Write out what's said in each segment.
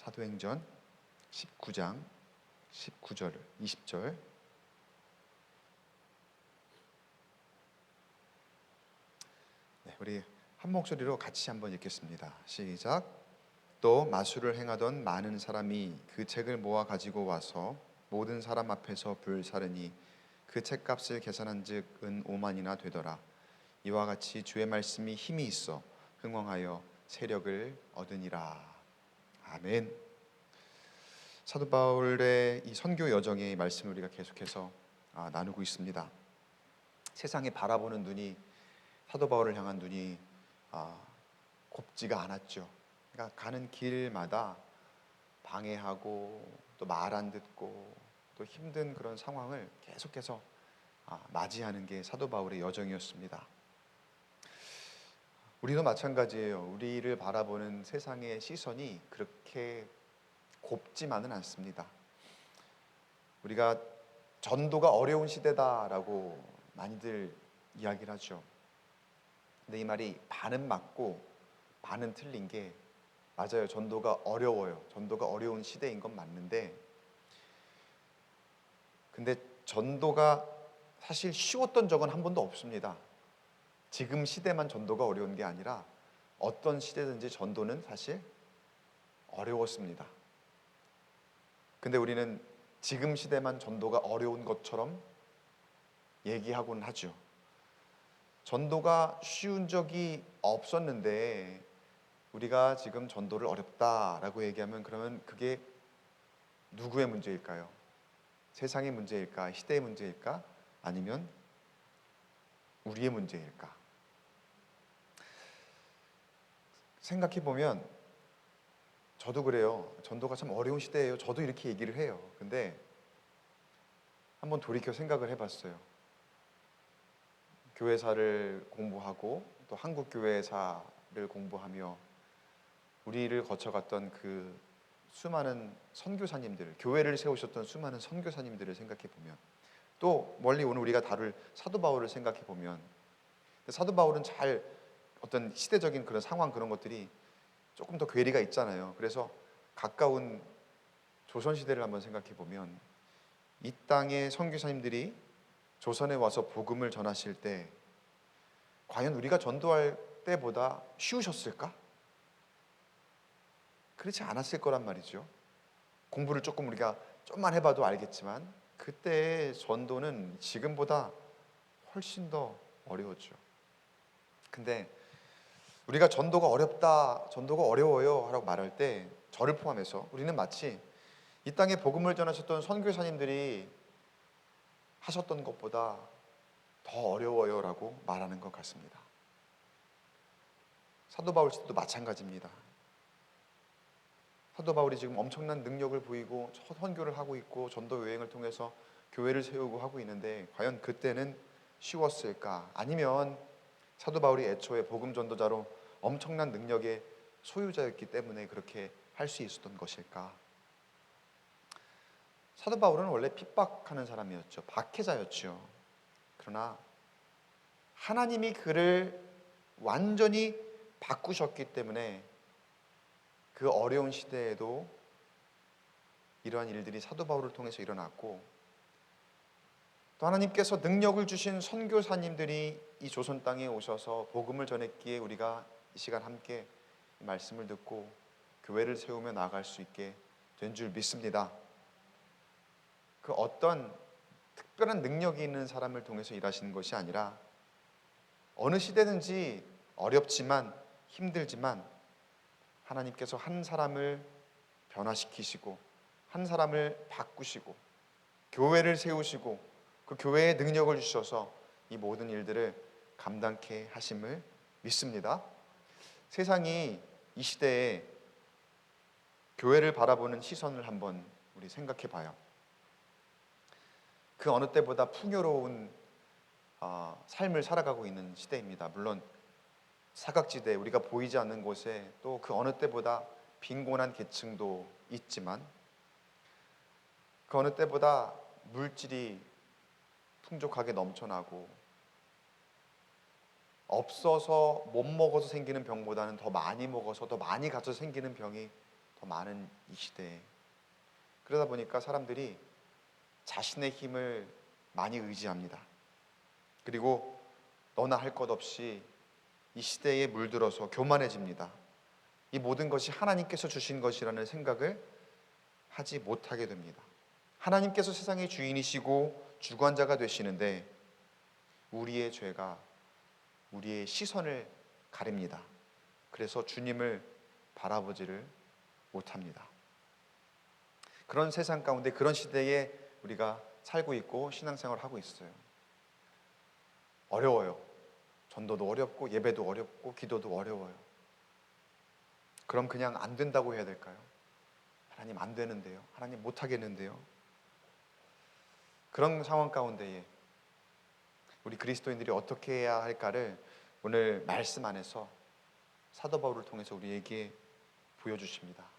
사도행전 19장 19절 20절. 네, 우리 한 목소리로 같이 한번 읽겠습니다. 시작. 또 마술을 행하던 많은 사람이 그 책을 모아 가지고 와서 모든 사람 앞에서 불사르니 그 책값을 계산한즉 은 5만이나 되더라. 이와 같이 주의 말씀이 힘이 있어 흥왕하여 세력을 얻으니라. 아멘. 사도 바울의 이 선교 여정의 말씀을 우리가 계속해서 나누고 있습니다. 세상에 바라보는 눈이, 사도 바울을 향한 눈이 곱지가 않았죠. 그러니까 가는 길마다 방해하고 또 말 안 듣고 또 힘든 그런 상황을 계속해서 맞이하는 게 사도 바울의 여정이었습니다. 우리도 마찬가지예요. 우리를 바라보는 세상의 시선이 그렇게 곱지만은 않습니다. 우리가 전도가 어려운 시대다라고 많이들 이야기를 하죠. 근데 이 말이 반은 맞고 반은 틀린 게, 맞아요. 전도가 어려워요. 전도가 어려운 시대인 건 맞는데, 근데 전도가 사실 쉬웠던 적은 한 번도 없습니다. 지금 시대만 전도가 어려운 게 아니라 어떤 시대든지 전도는 사실 어려웠습니다. 근데 우리는 지금 시대만 전도가 어려운 것처럼 얘기하곤 하죠. 전도가 쉬운 적이 없었는데 우리가 지금 전도를 어렵다라고 얘기하면, 그러면 그게 누구의 문제일까요? 세상의 문제일까? 시대의 문제일까? 아니면 우리의 문제일까? 생각해보면 저도 그래요. 전도가 참 어려운 시대예요. 저도 이렇게 얘기를 해요. 근데 한번 돌이켜 생각을 해봤어요. 교회사를 공부하고 또 한국교회사를 공부하며 우리를 거쳐갔던 그 수많은 선교사님들, 교회를 세우셨던 수많은 선교사님들을 생각해보면, 또 멀리 오늘 우리가 다룰 사도 바울을 생각해보면, 사도 바울은 잘 어떤 시대적인 그런 상황, 그런 것들이 조금 더 괴리가 있잖아요. 그래서 가까운 조선시대를 한번 생각해보면, 이 땅의 선교사님들이 조선에 와서 복음을 전하실 때 과연 우리가 전도할 때보다 쉬우셨을까? 그렇지 않았을 거란 말이죠. 공부를 조금 우리가 좀만 해봐도 알겠지만 그때의 전도는 지금보다 훨씬 더 어려웠죠. 근데 우리가 전도가 어렵다, 전도가 어려워요 라고 말할 때 저를 포함해서 우리는 마치 이 땅에 복음을 전하셨던 선교사님들이 하셨던 것보다 더 어려워요 라고 말하는 것 같습니다. 사도 바울 씨도 마찬가지입니다. 사도 바울이 지금 엄청난 능력을 보이고 선교를 하고 있고 전도 여행을 통해서 교회를 세우고 하고 있는데, 과연 그때는 쉬웠을까? 아니면 사도 바울이 애초에 복음 전도자로 엄청난 능력의 소유자였기 때문에 그렇게 할 수 있었던 것일까? 사도 바울은 원래 핍박하는 사람이었죠. 박해자였죠. 그러나 하나님이 그를 완전히 바꾸셨기 때문에 그 어려운 시대에도 이러한 일들이 사도 바울을 통해서 일어났고, 또 하나님께서 능력을 주신 선교사님들이 이 조선 땅에 오셔서 복음을 전했기에 우리가 이 시간 함께 말씀을 듣고 교회를 세우며 나아갈 수 있게 된 줄 믿습니다. 그 어떤 특별한 능력이 있는 사람을 통해서 일하시는 것이 아니라 어느 시대든지 어렵지만 힘들지만 하나님께서 한 사람을 변화시키시고 한 사람을 바꾸시고 교회를 세우시고 그 교회에 능력을 주셔서 이 모든 일들을 감당케 하심을 믿습니다. 세상이 이 시대에 교회를 바라보는 시선을 한번 우리 생각해 봐요. 그 어느 때보다 풍요로운 삶을 살아가고 있는 시대입니다. 물론 사각지대, 우리가 보이지 않는 곳에 또 그 어느 때보다 빈곤한 계층도 있지만, 그 어느 때보다 물질이 풍족하게 넘쳐나고 없어서 못 먹어서 생기는 병보다는 더 많이 먹어서 더 많이 가져서 생기는 병이 더 많은 이 시대에, 그러다 보니까 사람들이 자신의 힘을 많이 의지합니다. 그리고 너나 할 것 없이 이 시대에 물들어서 교만해집니다. 이 모든 것이 하나님께서 주신 것이라는 생각을 하지 못하게 됩니다. 하나님께서 세상의 주인이시고 주관자가 되시는데 우리의 죄가 우리의 시선을 가립니다. 그래서 주님을 바라보지를 못합니다. 그런 세상 가운데, 그런 시대에 우리가 살고 있고 신앙생활을 하고 있어요. 어려워요. 전도도 어렵고 예배도 어렵고 기도도 어려워요. 그럼 그냥 안 된다고 해야 될까요? 하나님 안 되는데요. 하나님 못 하겠는데요. 그런 상황 가운데에 우리 그리스도인들이 어떻게 해야 할까를 오늘 말씀 안에서 사도 바울을 통해서 우리에게 보여주십니다.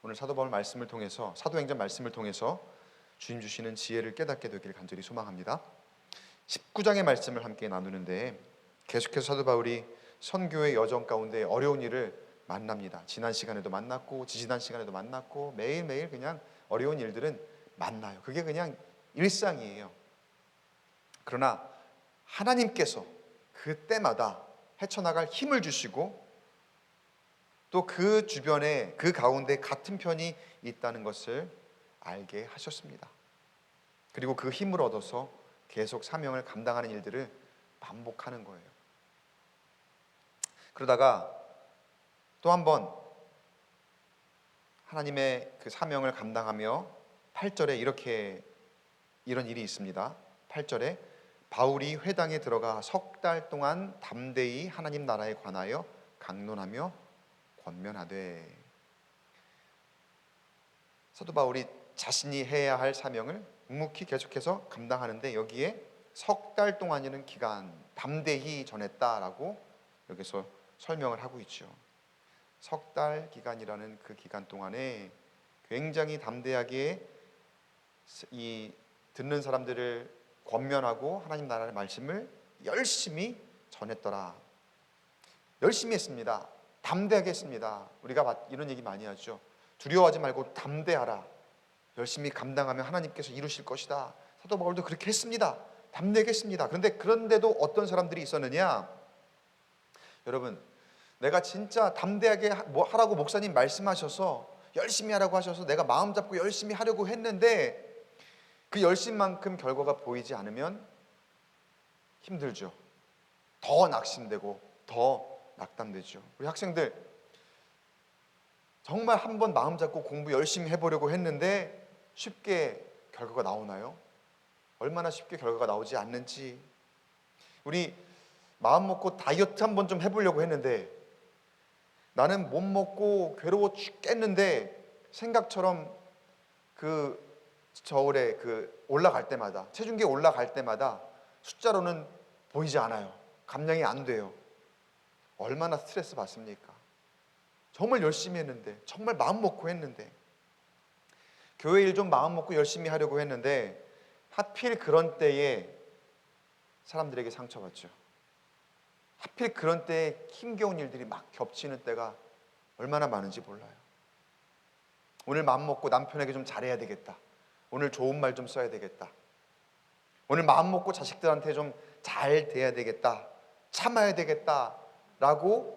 오늘 사도 바울 말씀을 통해서, 사도행전 말씀을 통해서 주님 주시는 지혜를 깨닫게 되기를 간절히 소망합니다. 19장의 말씀을 함께 나누는데 계속해서 사도 바울이 선교의 여정 가운데 어려운 일을 만납니다. 지난 시간에도 만났고 지지난 시간에도 만났고 매일매일 그냥 어려운 일들은 만나요. 그게 그냥 일상이에요. 그러나 하나님께서 그때마다 헤쳐나갈 힘을 주시고 또 그 주변에, 그 가운데 같은 편이 있다는 것을 알게 하셨습니다. 그리고 그 힘을 얻어서 계속 사명을 감당하는 일들을 반복하는 거예요. 그러다가 또 한 번 하나님의 그 사명을 감당하며 8절에 이런 일이 있습니다. 8절에 바울이 회당에 들어가 석 달 동안 담대히 하나님 나라에 관하여 강론하며 권면하되. 사도 바울이 자신이 해야 할 사명을 묵묵히 계속해서 감당하는데 여기에 석 달 동안이라는 기간, 담대히 전했다라고 여기서 설명을 하고 있죠. 석 달 기간이라는 그 기간 동안에 굉장히 담대하게 이 듣는 사람들을 권면하고 하나님 나라의 말씀을 열심히 전했더라. 열심히 했습니다. 담대하게 했습니다. 우리가 이런 얘기 많이 하죠. 두려워하지 말고 담대하라. 열심히 감당하면 하나님께서 이루실 것이다. 사도 바울도 그렇게 했습니다. 담대하게 했습니다. 그런데도 어떤 사람들이 있었느냐? 여러분, 내가 진짜 담대하게 하라고 목사님 말씀하셔서 열심히 하라고 하셔서 내가 마음 잡고 열심히 하려고 했는데 그 열심만큼 결과가 보이지 않으면 힘들죠. 더 낙심되고 더 낙담되죠. 우리 학생들 정말 한번 마음 잡고 공부 열심히 해보려고 했는데 쉽게 결과가 나오나요? 얼마나 쉽게 결과가 나오지 않는지. 우리 마음 먹고 다이어트 한번 좀 해보려고 했는데 나는 못 먹고 괴로워 죽겠는데 생각처럼 그 저울에 올라갈 때마다, 체중계 올라갈 때마다 숫자로는 보이지 않아요. 감량이 안 돼요. 얼마나 스트레스 받습니까? 정말 열심히 했는데, 정말 마음 먹고 했는데, 교회 일 좀 마음 먹고 열심히 하려고 했는데 하필 그런 때에 사람들에게 상처받죠. 하필 그런 때에 힘겨운 일들이 막 겹치는 때가 얼마나 많은지 몰라요. 오늘 마음 먹고 남편에게 좀 잘해야 되겠다. 오늘 좋은 말 좀 써야 되겠다. 오늘 마음 먹고 자식들한테 좀 잘 돼야 되겠다. 참아야 되겠다. 라고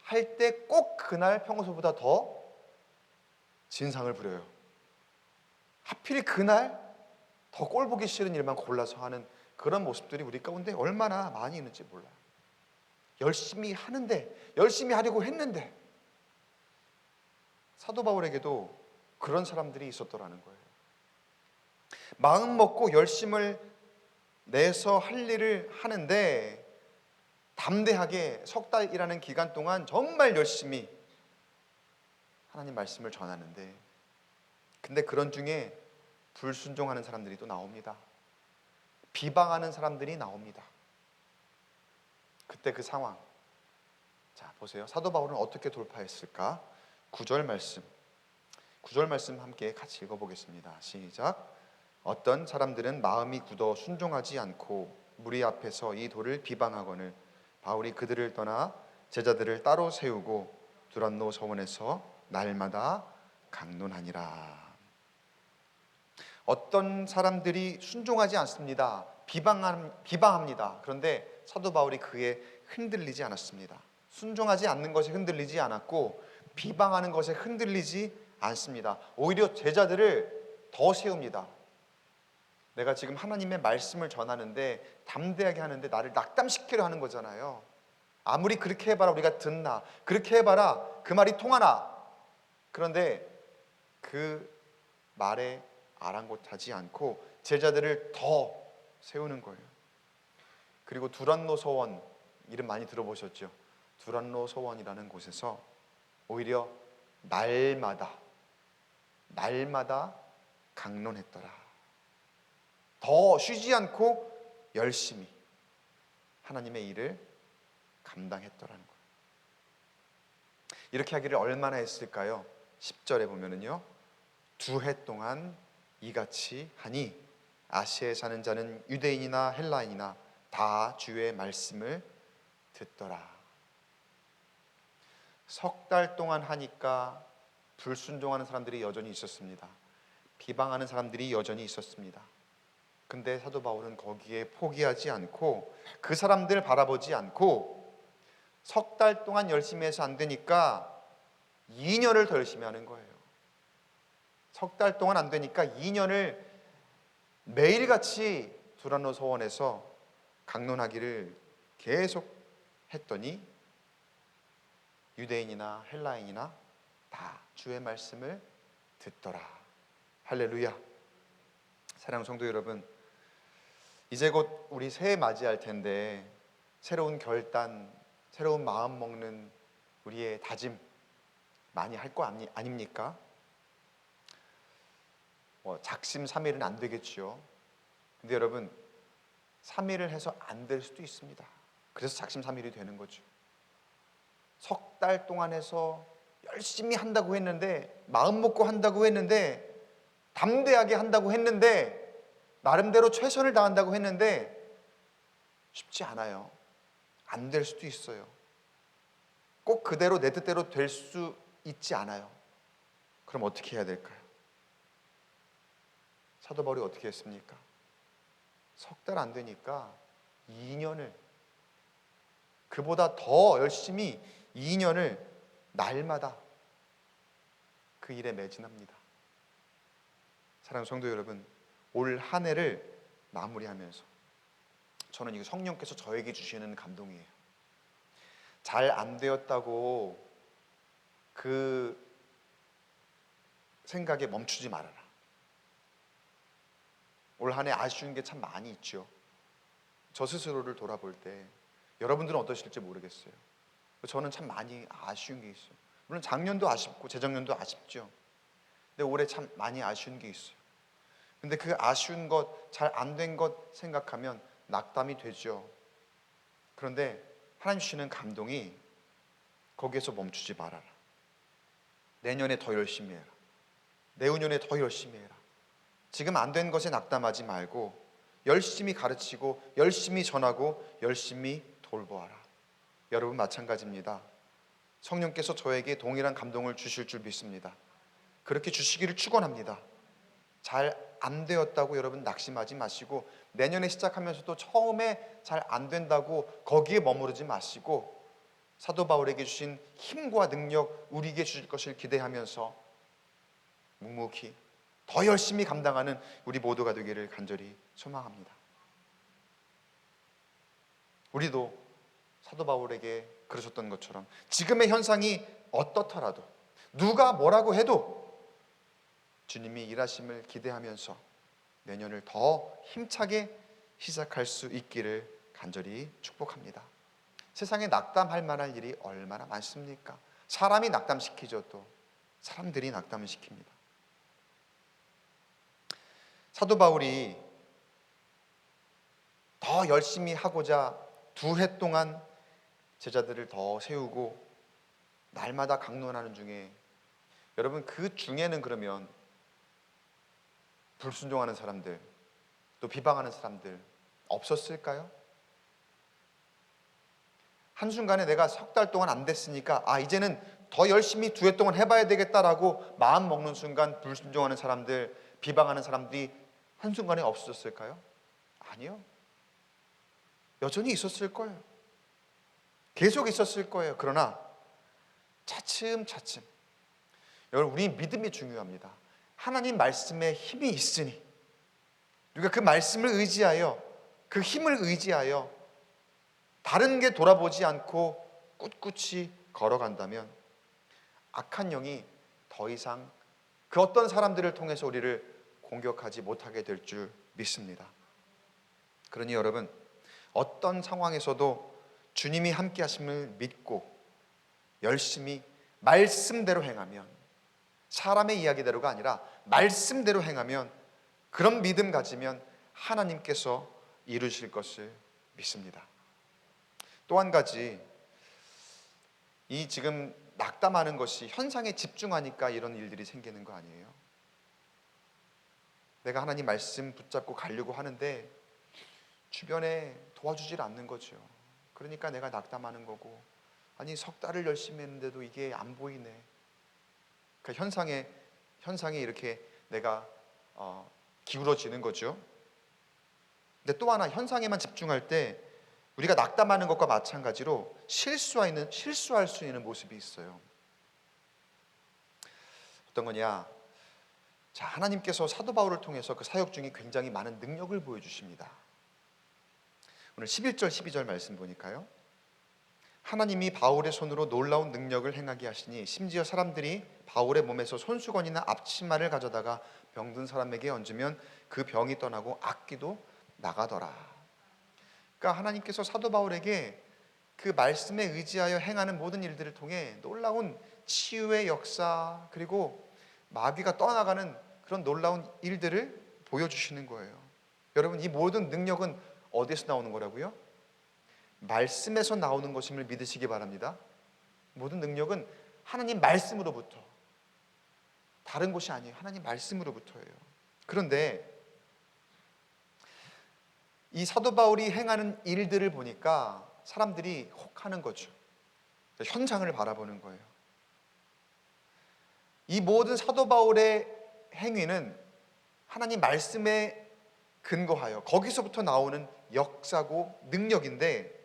할 때 꼭 그날 평소보다 더 진상을 부려요. 하필 그날 더 꼴 보기 싫은 일만 골라서 하는 그런 모습들이 우리 가운데 얼마나 많이 있는지 몰라요. 열심히 하는데, 열심히 하려고 했는데 사도 바울에게도 그런 사람들이 있었더라는 거예요. 마음 먹고 열심을 내서 할 일을 하는데 담대하게 석 달이라는 기간 동안 정말 열심히 하나님 말씀을 전하는데, 근데 그런 중에 불순종하는 사람들이 또 나옵니다. 비방하는 사람들이 나옵니다. 그때 그 상황, 자 보세요. 사도 바울은 어떻게 돌파했을까? 9절 말씀 함께 같이 읽어보겠습니다. 시작. 어떤 사람들은 마음이 굳어 순종하지 않고 무리 앞에서 이 돌을 비방하거늘 바울이 그들을 떠나 제자들을 따로 세우고 두란노 서원에서 날마다 강론하니라. 어떤 사람들이 순종하지 않습니다. 비방합니다. 그런데 사도 바울이 그에 흔들리지 않았습니다. 순종하지 않는 것에 흔들리지 않았고 비방하는 것에 흔들리지 않습니다. 오히려 제자들을 더 세웁니다. 내가 지금 하나님의 말씀을 전하는데 담대하게 하는데 나를 낙담시키려 하는 거잖아요. 아무리 그렇게 해봐라 우리가 듣나, 그렇게 해봐라 그 말이 통하나. 그런데 그 말에 아랑곳하지 않고 제자들을 더 세우는 거예요. 그리고 두란노 서원, 이름 많이 들어보셨죠? 두란노 서원이라는 곳에서 오히려 날마다 강론했더라. 더 쉬지 않고 열심히 하나님의 일을 감당했더라는 거예요. 이렇게 하기를 얼마나 했을까요? 10절에 보면은요, 2해 동안 이같이 하니 아시아에 사는 자는 유대인이나 헬라인이나 다 주의 말씀을 듣더라. 석 달 동안 하니까 불순종하는 사람들이 여전히 있었습니다. 비방하는 사람들이 여전히 있었습니다. 근데 사도 바울은 거기에 포기하지 않고 그 사람들 바라보지 않고 석 달 동안 열심히 해서 안 되니까 2년을 더 열심히 하는 거예요. 석 달 동안 안 되니까 2년을 매일같이 두란노 서원에서 강론하기를 계속 했더니 유대인이나 헬라인이나 다 주의 말씀을 듣더라. 할렐루야. 사랑하는 성도 여러분, 이제 곧 우리 새해 맞이할 텐데 새로운 결단, 새로운 마음 먹는 우리의 다짐 많이 할 거 아닙니까? 작심삼일은 안 되겠죠. 근데 여러분, 3일을 해서 안 될 수도 있습니다. 그래서 작심삼일이 되는 거죠. 석 달 동안 해서 열심히 한다고 했는데, 마음 먹고 한다고 했는데, 담대하게 한다고 했는데, 나름대로 최선을 다한다고 했는데 쉽지 않아요. 안 될 수도 있어요. 꼭 그대로 내 뜻대로 될 수 있지 않아요. 그럼 어떻게 해야 될까요? 사도 바울이 어떻게 했습니까? 석 달 안 되니까 2년을, 그보다 더 열심히 2년을 날마다 그 일에 매진합니다. 사랑하는 성도 여러분, 올 한 해를 마무리하면서 저는 이거 성령께서 저에게 주시는 감동이에요. 잘 안 되었다고 그 생각에 멈추지 말아라. 올 한 해 아쉬운 게 참 많이 있죠. 저 스스로를 돌아볼 때 여러분들은 어떠실지 모르겠어요. 저는 참 많이 아쉬운 게 있어요. 물론 작년도 아쉽고 재작년도 아쉽죠. 근데 올해 참 많이 아쉬운 게 있어요. 근데 그 아쉬운 것, 잘 안 된 것 생각하면 낙담이 되죠. 그런데 하나님 주시는 감동이 거기에서 멈추지 말아라. 내년에 더 열심히 해라. 내후년에 더 열심히 해라. 지금 안 된 것에 낙담하지 말고 열심히 가르치고 열심히 전하고 열심히 돌보아라. 여러분 마찬가지입니다. 성령께서 저에게 동일한 감동을 주실 줄 믿습니다. 그렇게 주시기를 축원합니다. 잘 안 되었다고 여러분 낙심하지 마시고, 내년에 시작하면서도 처음에 잘 안 된다고 거기에 머무르지 마시고, 사도 바울에게 주신 힘과 능력 우리에게 주실 것을 기대하면서 묵묵히 더 열심히 감당하는 우리 모두가 되기를 간절히 소망합니다. 우리도 사도 바울에게 그러셨던 것처럼 지금의 현상이 어떻더라도, 누가 뭐라고 해도 주님이 일하심을 기대하면서 내년을 더 힘차게 시작할 수 있기를 간절히 축복합니다. 세상에 낙담할 만한 일이 얼마나 많습니까? 사람이 낙담시키죠. 또 사람들이 낙담을 시킵니다. 사도 바울이 더 열심히 하고자 2해 동안 제자들을 더 세우고 날마다 강론하는 중에, 여러분 그 중에는 그러면 불순종하는 사람들, 또 비방하는 사람들 없었을까요? 한순간에 내가 석 달 동안 안 됐으니까 이제는 더 열심히 두 해 동안 해봐야 되겠다라고 마음 먹는 순간 불순종하는 사람들, 비방하는 사람들이 한순간에 없어졌을까요? 아니요. 여전히 있었을 거예요. 계속 있었을 거예요. 그러나 차츰차츰, 여러분, 우리 믿음이 중요합니다. 하나님 말씀에 힘이 있으니 우리가 그 말씀을 의지하여, 그 힘을 의지하여 다른 게 돌아보지 않고 꿋꿋이 걸어간다면 악한 영이 더 이상 그 어떤 사람들을 통해서 우리를 공격하지 못하게 될 줄 믿습니다. 그러니 여러분, 어떤 상황에서도 주님이 함께 하심을 믿고 열심히 말씀대로 행하면, 사람의 이야기대로가 아니라 말씀대로 행하면, 그런 믿음 가지면 하나님께서 이루실 것을 믿습니다. 또 한 가지, 이 지금 낙담하는 것이 현상에 집중하니까 이런 일들이 생기는 거 아니에요? 내가 하나님 말씀 붙잡고 가려고 하는데 주변에 도와주질 않는 거죠. 그러니까 내가 낙담하는 거고, 아니 석 달을 열심히 했는데도 이게 안 보이네. 그러니까 현상에 이렇게 내가 기울어지는 거죠. 근데 또 하나, 현상에만 집중할 때 우리가 낙담하는 것과 마찬가지로 실수할 수 있는 모습이 있어요. 어떤 거냐? 자, 하나님께서 사도 바울을 통해서 그 사역 중에 굉장히 많은 능력을 보여주십니다. 오늘 11절 12절 말씀 보니까요, 하나님이 바울의 손으로 놀라운 능력을 행하게 하시니 심지어 사람들이 바울의 몸에서 손수건이나 앞치마를 가져다가 병든 사람에게 얹으면 그 병이 떠나고 악귀도 나가더라. 그러니까 하나님께서 사도 바울에게 그 말씀에 의지하여 행하는 모든 일들을 통해 놀라운 치유의 역사, 그리고 마귀가 떠나가는 그런 놀라운 일들을 보여주시는 거예요. 여러분, 이 모든 능력은 어디서 나오는 거라고요? 말씀에서 나오는 것임을 믿으시기 바랍니다. 모든 능력은 하나님 말씀으로부터, 다른 곳이 아니에요. 하나님 말씀으로부터예요. 그런데 이 사도 바울이 행하는 일들을 보니까 사람들이 혹하는 거죠. 현장을 바라보는 거예요. 이 모든 사도 바울의 행위는 하나님 말씀에 근거하여 거기서부터 나오는 역사고 능력인데,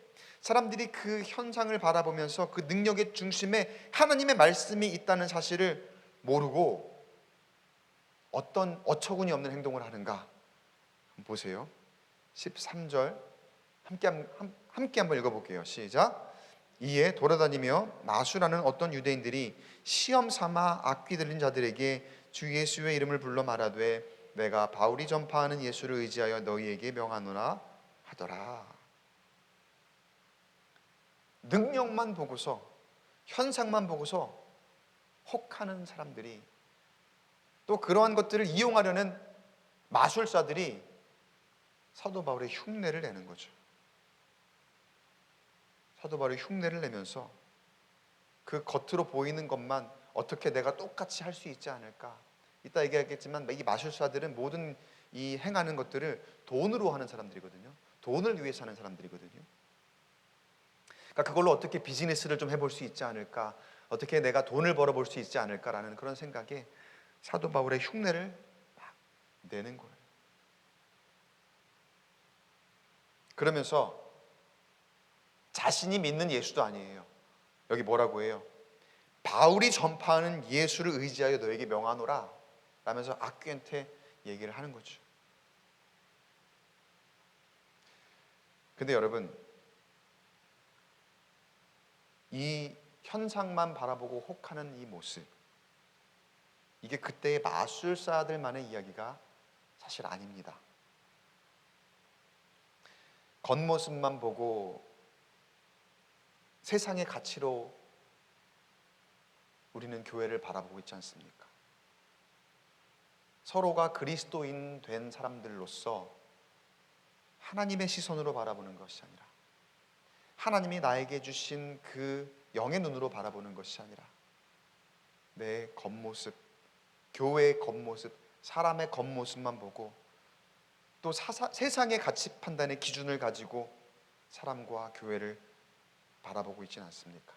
사람들이 그 현상을 바라보면서 그 능력의 중심에 하나님의 말씀이 있다는 사실을 모르고 어떤 어처구니 없는 행동을 하는가 보세요. 13절 함께 한번 읽어볼게요. 시작. 이에 돌아다니며 마술하는 어떤 유대인들이 시험 삼아 악귀 들린 자들에게 주 예수의 이름을 불러 말하되 내가 바울이 전파하는 예수를 의지하여 너희에게 명하노라 하더라. 능력만 보고서, 현상만 보고서 혹하는 사람들이, 또 그러한 것들을 이용하려는 마술사들이 사도 바울의 흉내를 내는 거죠. 사도 바울의 흉내를 내면서 그 겉으로 보이는 것만 어떻게 내가 똑같이 할 수 있지 않을까. 이따 얘기하겠지만 이 마술사들은 모든 이 행하는 것들을 돈으로 하는 사람들이거든요. 돈을 위해서 하는 사람들이거든요. 그러니까 그걸로 어떻게 비즈니스를 좀 해볼 수 있지 않을까, 어떻게 내가 돈을 벌어볼 수 있지 않을까라는 그런 생각에 사도 바울의 흉내를 막 내는 거예요. 그러면서 자신이 믿는 예수도 아니에요. 여기 뭐라고 해요? 바울이 전파하는 예수를 의지하여 너에게 명하노라 라면서 악귀한테 얘기를 하는 거죠. 근데 여러분, 이 현상만 바라보고 혹하는 이 모습, 이게 그때의 마술사들만의 이야기가 사실 아닙니다. 겉모습만 보고 세상의 가치로 우리는 교회를 바라보고 있지 않습니까? 서로가 그리스도인 된 사람들로서 하나님의 시선으로 바라보는 것이 아니라, 하나님이 나에게 주신 그 영의 눈으로 바라보는 것이 아니라 내 겉모습, 교회의 겉모습, 사람의 겉모습만 보고 또 세상의 가치 판단의 기준을 가지고 사람과 교회를 바라보고 있지는 않습니까?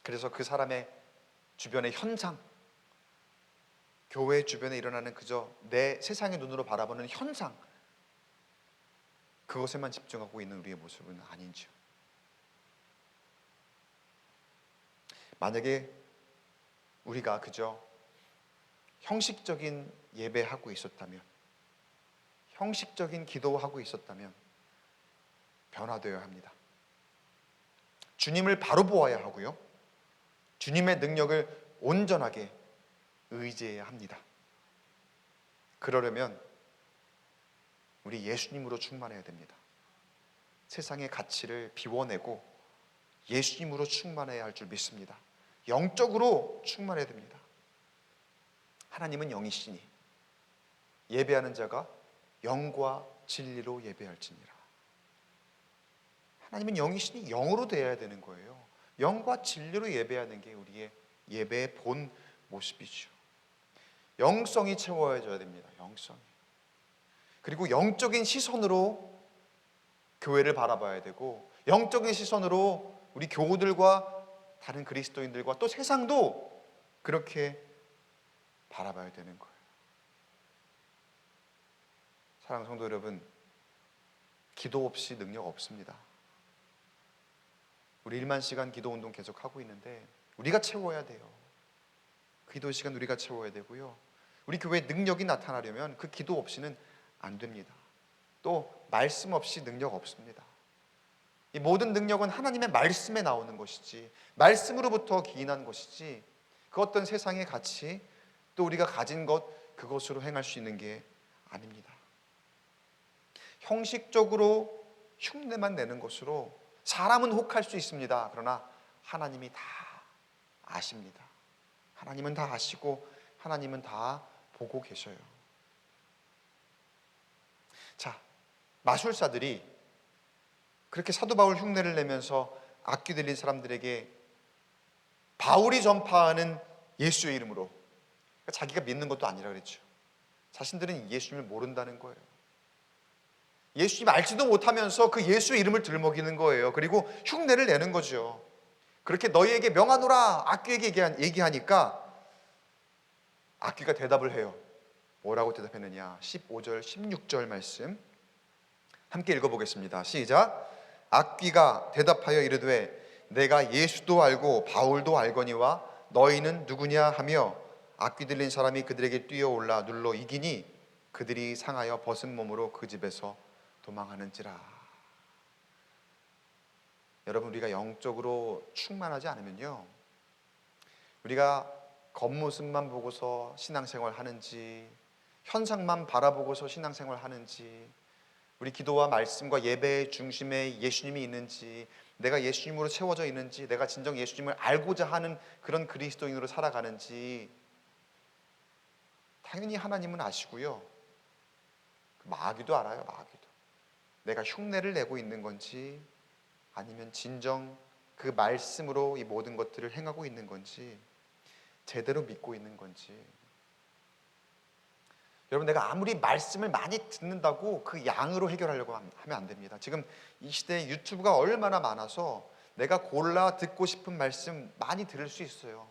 그래서 그 사람의 주변의 현상, 교회 주변에 일어나는 그저 내 세상의 눈으로 바라보는 현상, 그것에만 집중하고 있는 우리의 모습은 아닌지요. 만약에 우리가 그저 형식적인 예배하고 있었다면, 형식적인 기도하고 있었다면 변화되어야 합니다. 주님을 바로 보아야 하고요, 주님의 능력을 온전하게 의지해야 합니다. 그러려면 우리 예수님으로 충만해야 됩니다. 세상의 가치를 비워내고 예수님으로 충만해야 할 줄 믿습니다. 영적으로 충만해야 됩니다. 하나님은 영이시니 예배하는 자가 영과 진리로 예배할지니라. 하나님은 영이시니 영으로 되어야 되는 거예요. 영과 진리로 예배하는 게 우리의 예배의 본 모습이죠. 영성이 채워져야 됩니다. 영성이. 그리고 영적인 시선으로 교회를 바라봐야 되고, 영적인 시선으로 우리 교우들과 다른 그리스도인들과 또 세상도 그렇게 바라봐야 되는 거예요. 사랑하는 성도 여러분, 기도 없이 능력 없습니다. 우리 1만 시간 기도 운동 계속 하고 있는데 우리가 채워야 돼요. 기도 시간 우리가 채워야 되고요, 우리 교회에 능력이 나타나려면 그 기도 없이는 안 됩니다. 또 말씀 없이 능력 없습니다. 이 모든 능력은 하나님의 말씀에 나오는 것이지, 말씀으로부터 기인한 것이지, 그 어떤 세상의 가치 또 우리가 가진 것, 그것으로 행할 수 있는 게 아닙니다. 형식적으로 흉내만 내는 것으로 사람은 혹할 수 있습니다. 그러나 하나님이 다 아십니다. 하나님은 다 아시고 하나님은 다 보고 계셔요. 자, 마술사들이 그렇게 사도 바울 흉내를 내면서 악기 들린 사람들에게 바울이 전파하는 예수의 이름으로, 그러니까 자기가 믿는 것도 아니라 그랬죠. 자신들은 예수님을 모른다는 거예요. 예수님 알지도 못하면서 그 예수의 이름을 들먹이는 거예요. 그리고 흉내를 내는 거죠. 그렇게 너희에게 명하노라 악귀에게 얘기하니까 악귀가 대답을 해요. 뭐라고 대답했느냐? 15절 16절 말씀 함께 읽어보겠습니다. 시작. 악귀가 대답하여 이르되 내가 예수도 알고 바울도 알거니와 너희는 누구냐 하며 악귀 들린 사람이 그들에게 뛰어올라 눌러 이기니 그들이 상하여 벗은 몸으로 그 집에서 도망하는지라. 여러분, 우리가 영적으로 충만하지 않으면요, 우리가 겉모습만 보고서 신앙생활 하는지, 현상만 바라보고서 신앙생활 하는지, 우리 기도와 말씀과 예배의 중심에 예수님이 있는지, 내가 예수님으로 채워져 있는지, 내가 진정 예수님을 알고자 하는 그런 그리스도인으로 살아가는지, 당연히 하나님은 아시고요, 마귀도 알아요. 마귀도. 내가 흉내를 내고 있는 건지 아니면 진정 그 말씀으로 이 모든 것들을 행하고 있는 건지, 제대로 믿고 있는 건지. 여러분, 내가 아무리 말씀을 많이 듣는다고 그 양으로 해결하려고 하면 안 됩니다. 지금 이 시대에 유튜브가 얼마나 많아서 내가 골라 듣고 싶은 말씀 많이 들을 수 있어요.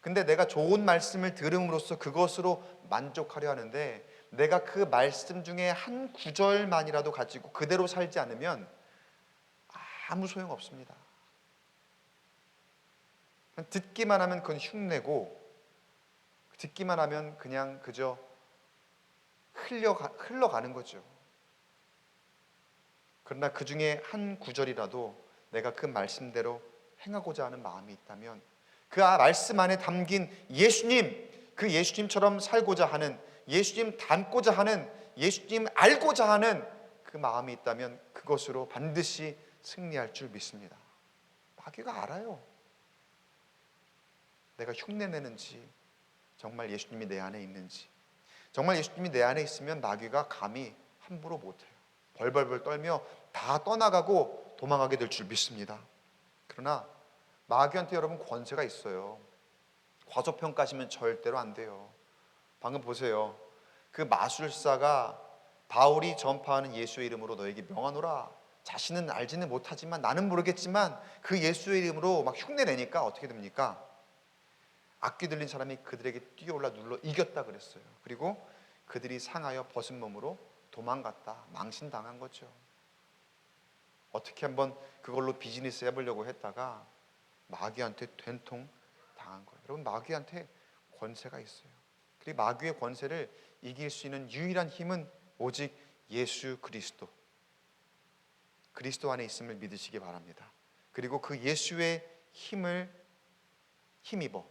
근데 내가 좋은 말씀을 들음으로써 그것으로 만족하려 하는데, 내가 그 말씀 중에 한 구절만이라도 가지고 그대로 살지 않으면 아무 소용 없습니다. 듣기만 하면 그건 흉내고, 듣기만 하면 그냥 그저 흘러가는 거죠. 그러나 그 중에 한 구절이라도 내가 그 말씀대로 행하고자 하는 마음이 있다면, 그 말씀 안에 담긴 예수님, 그 예수님처럼 살고자 하는, 예수님 닮고자 하는, 예수님 알고자 하는 그 마음이 있다면 그것으로 반드시 승리할 줄 믿습니다. 마귀가 알아요. 내가 흉내내는지, 정말 예수님이 내 안에 있는지. 정말 예수님이 내 안에 있으면 마귀가 감히 함부로 못해요. 벌벌벌 떨며 다 떠나가고 도망가게 될 줄 믿습니다. 그러나 마귀한테 여러분 권세가 있어요. 과소평가하시면 절대로 안 돼요. 방금 보세요. 그 마술사가 바울이 전파하는 예수의 이름으로 너에게 명하노라, 자신은 알지는 못하지만, 나는 모르겠지만 그 예수의 이름으로 막 흉내내니까 어떻게 됩니까? 악귀 들린 사람이 그들에게 뛰어올라 눌러 이겼다 그랬어요. 그리고 그들이 상하여 벗은 몸으로 도망갔다. 망신당한 거죠. 어떻게 한번 그걸로 비즈니스 해보려고 했다가 마귀한테 된통 당한 거예요. 여러분, 마귀한테 권세가 있어요. 그리고 마귀의 권세를 이길 수 있는 유일한 힘은 오직 예수 그리스도 안에 있음을 믿으시기 바랍니다. 그리고 그 예수의 힘을 힘입어,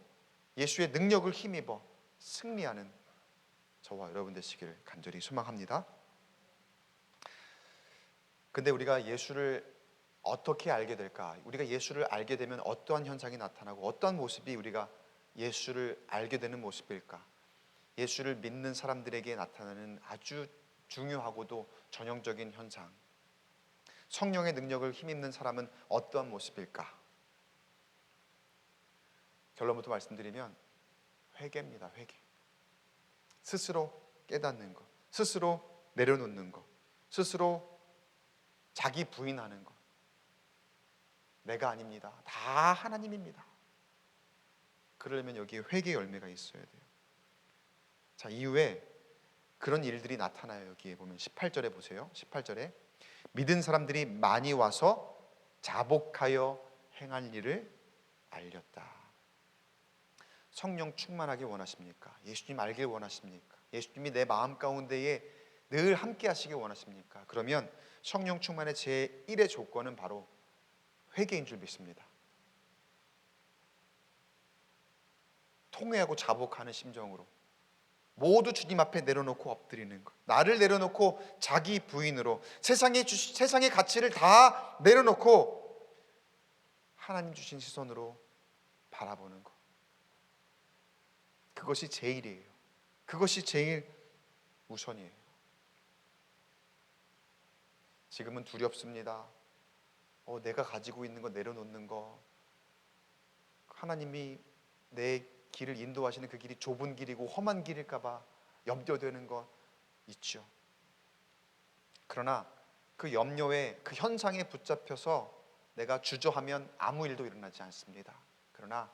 예수의 능력을 힘입어 승리하는 저와 여러분 되시기를 간절히 소망합니다. 근데 우리가 예수를 어떻게 알게 될까? 우리가 예수를 알게 되면 어떠한 현상이 나타나고 어떠한 모습이 우리가 예수를 알게 되는 모습일까? 예수를 믿는 사람들에게 나타나는 아주 중요하고도 전형적인 현상, 성령의 능력을 힘입는 사람은 어떠한 모습일까? 결론부터 말씀드리면 회개입니다. 회개. 스스로 깨닫는 것, 스스로 내려놓는 것, 스스로 자기 부인하는 것. 내가 아닙니다. 다 하나님입니다. 그러려면 여기에 회개 열매가 있어야 돼요. 자, 이후에 그런 일들이 나타나요. 여기에 보면 18절에 보세요. 18절에 믿은 사람들이 많이 와서 자복하여 행할 일을 알렸다. 성령 충만하게 원하십니까? 예수님 알길 원하십니까? 예수님이 내 마음 가운데에 늘 함께 하시길 원하십니까? 그러면 성령 충만의 제1의 조건은 바로 회개인 줄 믿습니다. 통회하고 자복하는 심정으로 모두 주님 앞에 내려놓고 엎드리는 것, 나를 내려놓고 자기 부인으로 세상의 가치를 다 내려놓고 하나님 주신 시선으로 바라보는 것, 그것이 제일이에요. 그것이 제일 우선이에요. 지금은 두렵습니다. 내가 가지고 있는 거 내려놓는 거, 하나님이 내 길을 인도하시는 그 길이 좁은 길이고 험한 길일까 봐 염려되는 거 있죠. 그러나 그 염려에, 그 현상에 붙잡혀서 내가 주저하면 아무 일도 일어나지 않습니다. 그러나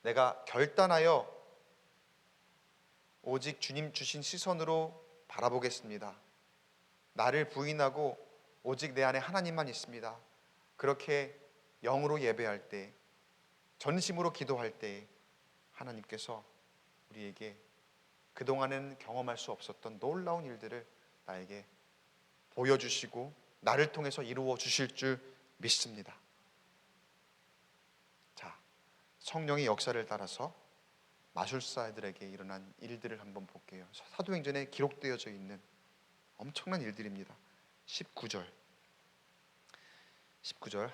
내가 결단하여 오직 주님 주신 시선으로 바라보겠습니다. 나를 부인하고 오직 내 안에 하나님만 있습니다. 그렇게 영으로 예배할 때, 전심으로 기도할 때 하나님께서 우리에게 그동안은 경험할 수 없었던 놀라운 일들을 나에게 보여주시고 나를 통해서 이루어 주실 줄 믿습니다. 자, 성령의 역사를 따라서 마술사들에게 일어난 일들을 한번 볼게요. 사도행전에 기록되어져 있는 엄청난 일들입니다. 19절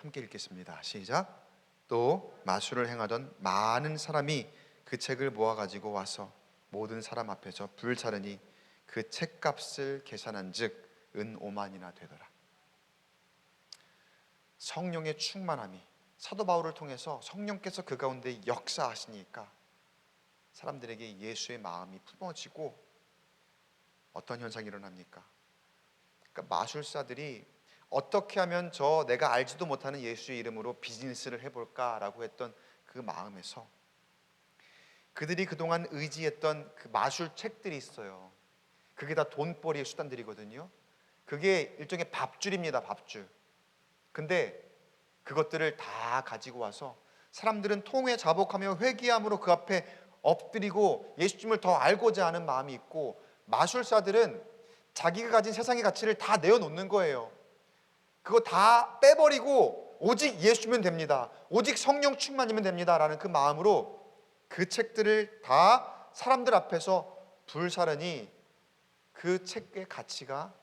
함께 읽겠습니다. 시작. 또 마술을 행하던 많은 사람이 그 책을 모아 가지고 와서 모든 사람 앞에서 불사르니 그 책값을 계산한즉 은 5만이나 되더라. 성령의 충만함이, 사도 바울을 통해서 성령께서 그 가운데 역사하시니까 사람들에게 예수의 마음이 품어지고 어떤 현상이 일어납니까? 그러니까 마술사들이 어떻게 하면 내가 알지도 못하는 예수의 이름으로 비즈니스를 해볼까라고 했던 그 마음에서 그들이 그동안 의지했던 그 마술책들이 있어요. 그게 다 돈벌이의 수단들이거든요. 그게 일종의 밥줄입니다. 밥줄. 근데 그것들을 다 가지고 와서 사람들은 통회 자복하며 회개함으로 그 앞에 엎드리고 예수님을 더 알고자 하는 마음이 있고, 마술사들은 자기가 가진 세상의 가치를 다 내어놓는 거예요. 그거 다 빼버리고 오직 예수면 됩니다, 오직 성령 충만이면 됩니다 라는 그 마음으로 그 책들을 다 사람들 앞에서 불사르니 그 책의 가치가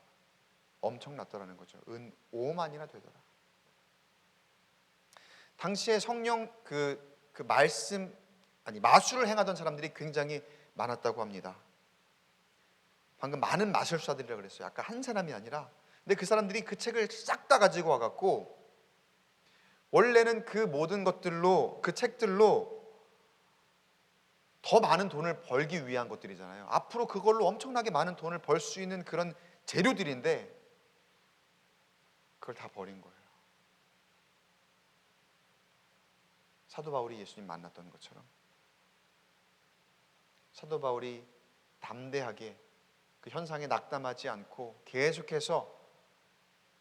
엄청났더라는 거죠. 은 5만이나 되더라. 당시에 성령 말씀, 마술을 행하던 사람들이 굉장히 많았다고 합니다. 방금 많은 마술사들이라고 그랬어요. 아까 한 사람이 아니라. 근데 그 사람들이 그 책을 싹 다 가지고 와갖고, 원래는 그 모든 것들로, 그 책들로 더 많은 돈을 벌기 위한 것들이잖아요. 앞으로 그걸로 엄청나게 많은 돈을 벌 수 있는 그런 재료들인데, 그걸 다 버린 거예요. 사도 바울이 예수님 만났던 것처럼 사도 바울이 담대하게 그 현상에 낙담하지 않고 계속해서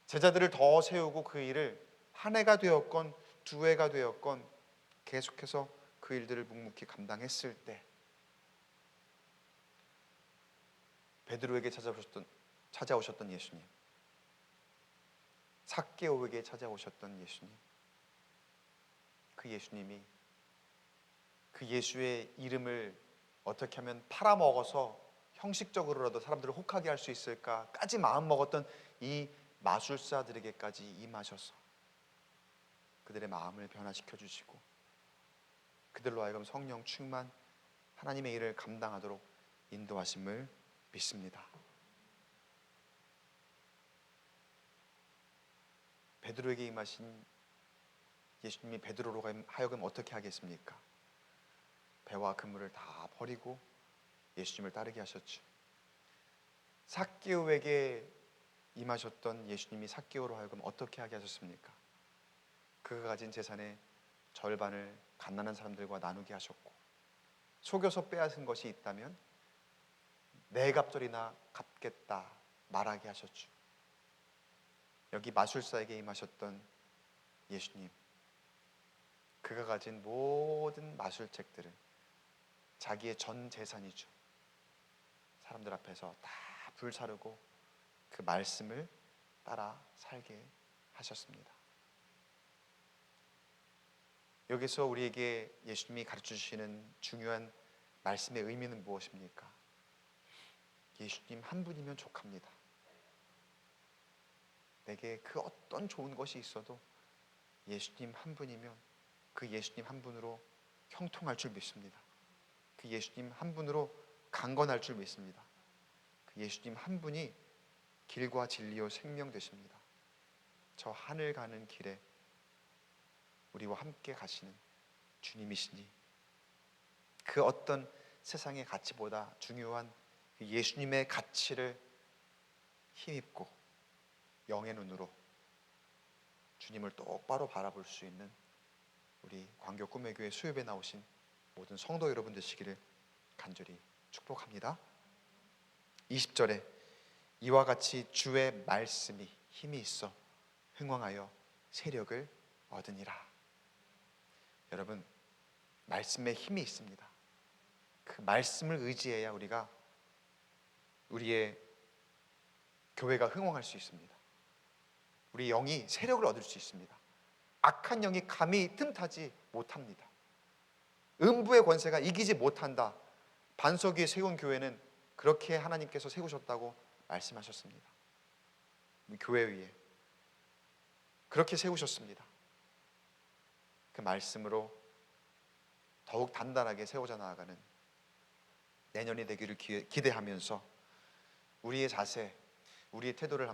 제자들을 더 세우고 그 일을 한 해가 되었건 두 해가 되었건 계속해서 그 일들을 묵묵히 감당했을 때 베드로에게 찾아오셨던 예수님, 삭개오에게 찾아오셨던 예수님, 그 예수님이 그 예수의 이름을 어떻게 하면 팔아먹어서 형식적으로라도 사람들을 혹하게 할 수 있을까까지 마음먹었던 이 마술사들에게까지 임하셔서 그들의 마음을 변화시켜 주시고 그들로 하여금 성령 충만 하나님의 일을 감당하도록 인도하심을 믿습니다. 베드로에게 임하신 예수님이 베드로로 하여금 어떻게 하겠습니까? 배와 그물을 다 버리고 예수님을 따르게 하셨죠. 삭개오에게 임하셨던 예수님이 삭개오로 하여금 어떻게 하게 하셨습니까? 그가 가진 재산의 절반을 갓난한 사람들과 나누게 하셨고 속여서 빼앗은 것이 있다면 네 갑절이나 갚겠다 말하게 하셨죠. 여기 마술사에게 임하셨던 예수님, 그가 가진 모든 마술책들을 자기의 전 재산이죠. 사람들 앞에서 다 불사르고 그 말씀을 따라 살게 하셨습니다. 여기서 우리에게 예수님이 가르쳐 주시는 중요한 말씀의 의미는 무엇입니까? 예수님 한 분이면 족합니다. 내게 그 어떤 좋은 것이 있어도 예수님 한 분이면 그 예수님 한 분으로 형통할 줄 믿습니다. 그 예수님 한 분으로 강건할 줄 믿습니다. 그 예수님 한 분이 길과 진리요 생명 되십니다. 저 하늘 가는 길에 우리와 함께 가시는 주님이시니 그 어떤 세상의 가치보다 중요한 그 예수님의 가치를 힘입고 영의 눈으로 주님을 똑바로 바라볼 수 있는 우리 광교 꿈의 교회 수협에 나오신 모든 성도 여러분 되시기를 간절히 축복합니다. 20절에 이와 같이 주의 말씀이 힘이 있어 흥왕하여 세력을 얻으니라. 여러분, 말씀에 힘이 있습니다. 그 말씀을 의지해야 우리의 교회가 흥왕할 수 있습니다. 우리 영이 세력을 얻을 수 있습니다. 악한 영이 감히 틈타지 못합니다. 음부의 권세가 이기지 못한다. 반석 위에 세운 교회는 그렇게 하나님께서 세우셨다고 말씀하셨습니다. 우리 교회 위에 그렇게 세우셨습니다. 그 말씀으로 더욱 단단하게 세워져 나아가는 내년이 되기를 기대하면서 우리의 자세, 우리의 태도를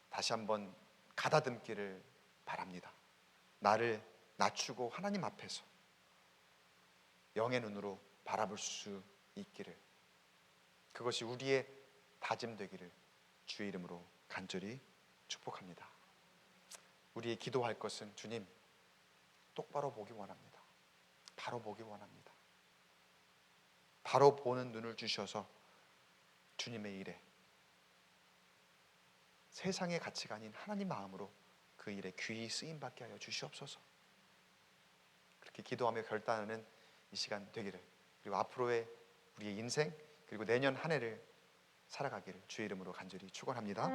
다시 한번 가다듬기를 바랍니다. 나를 낮추고 하나님 앞에서 영의 눈으로 바라볼 수 있기를, 그것이 우리의 다짐 되기를 주의 이름으로 간절히 축복합니다. 우리의 기도할 것은 주님, 똑바로 보기 원합니다. 바로 보기 원합니다. 바로 보는 눈을 주셔서 주님의 일에 세상의 가치가 아닌 하나님 마음으로 그 일에 귀히 쓰임받게 하여 주시옵소서. 그렇게 기도하며 결단하는 이 시간 되기를, 그리고 앞으로의 우리의 인생 그리고 내년 한 해를 살아가기를 주의 이름으로 간절히 축원합니다.